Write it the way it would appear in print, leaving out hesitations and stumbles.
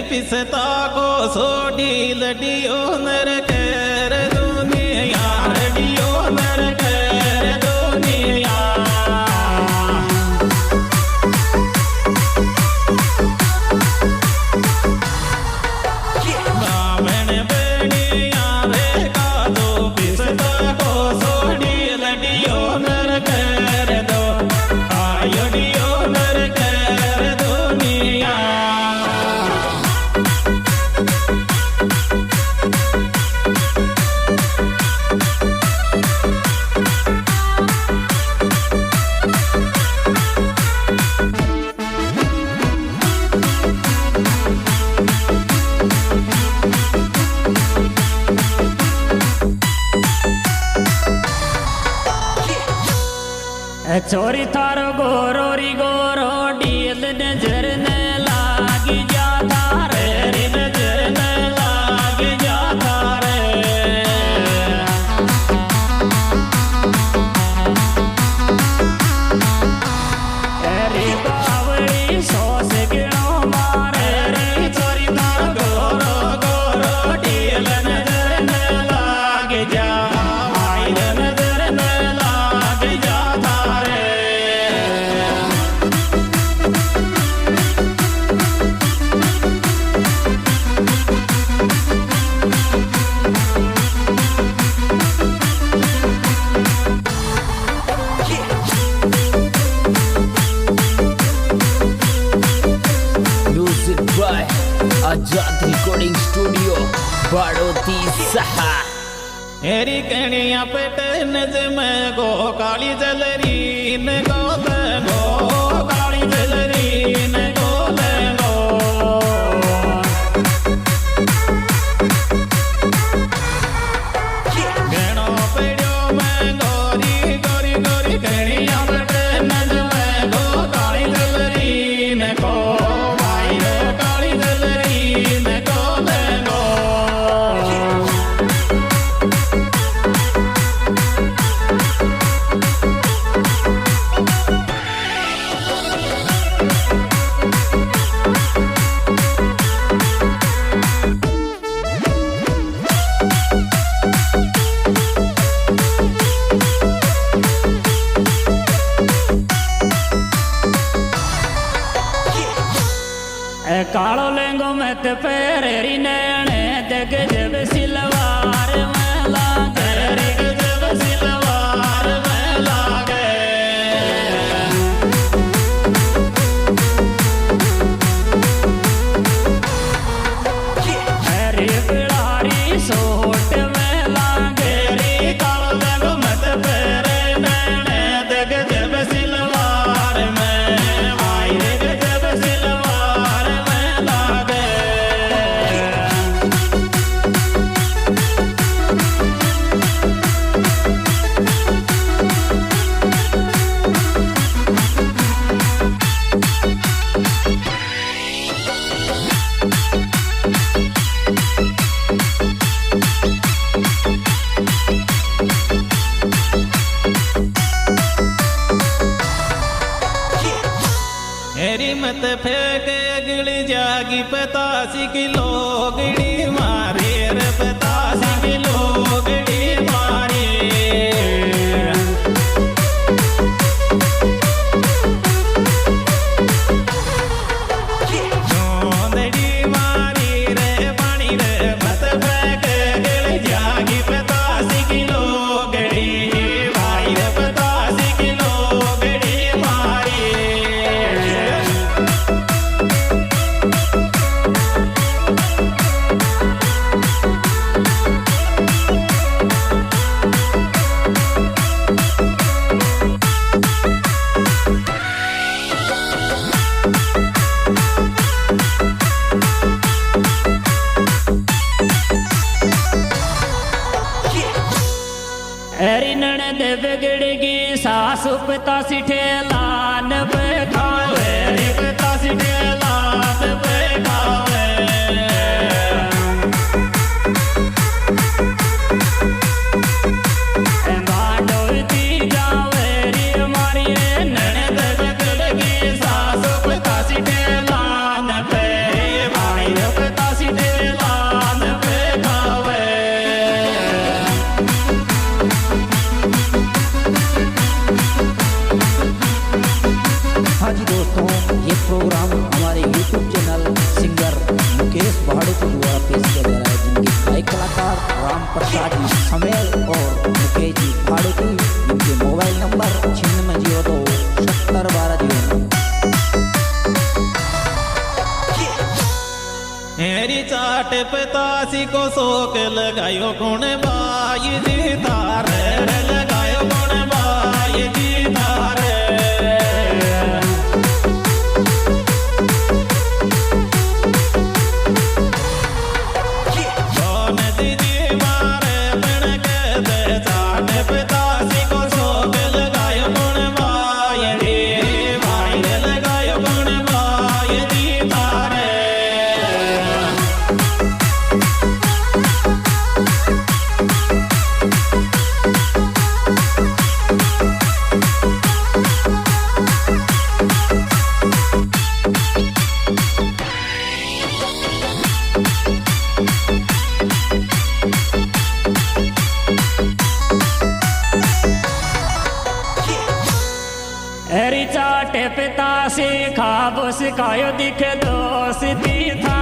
पिसता को सोडी लडियो नर कर दुनिया लडियो नर कर दुनिया बामण बनिया रे का दो पिसता को सोडी लडियो नर कर दो आयोडियो नर कर दुनिया चोरी थारो गोरोरी गोरो डील नजर न लागी जाता रे नजर न लागी जाता रे अरे बावड़ी सोस गिणो मारे रे चोरी थारो गोरो गोरो डील नजर न लागी जा नजर न लागी जाता आजाद रिकॉर्डिंग स्टूडियो बाड़ोती सहा एरी कणिया पेट नजम गो काली जलरी न गो काली जलरी न गो गणो पेड़ो में गोरी गोरी गोरी कणिया पेट नजम गो काली जलरी न गो भाई काली जलरी न गो कालो लेंगो में ते पेरेरी नैने दग जब सिलवार में लागे दग जब सिलवार में लागे अरे बिलारी सोट में लागे रे कालो लेंगो में ते पेरे नैने दग जब सिलवार में आई दग जब सिलवार मत फेंक गिड़ जागी 85 किलो गिड़ी मारे रे 85 किलो गिड़ी मारे चोंदड़ी मारी रे पानी रे मत फेंक गिड़ जागी 85 किलो गिड़ी भाई रे 85 किलो गिड़ी मारी बिगड़गी सासु पिता सिठे लान पे खावे पिता सिठे लान पे खावे बाडोती जावे री मारी ननद बिगड़गी सासु पिता सिठे लान पे भाई ये प्रोग्राम हमारे YouTube channel singer Mukesh Bhadoti द्वारा पेश किया जा रहा है, जिनके गायक कलाकार राम प्रसाद जी समेल और मुकेश जी भाड़ोती, जिनके मोबाइल नंबर 9602 70 12 हेरी चाट पितासी को शोक लगायो कौन बाई जी तारे लगायो कौन बाई जी तारे कौन दीदी मारे बिन के दे चाट पितासी को शोक लगायो कौन बाई जी भाई लगायो कौन बाई जी तारे हरी चाट पिता से खाबो सिखायो दिखे दोस्ती था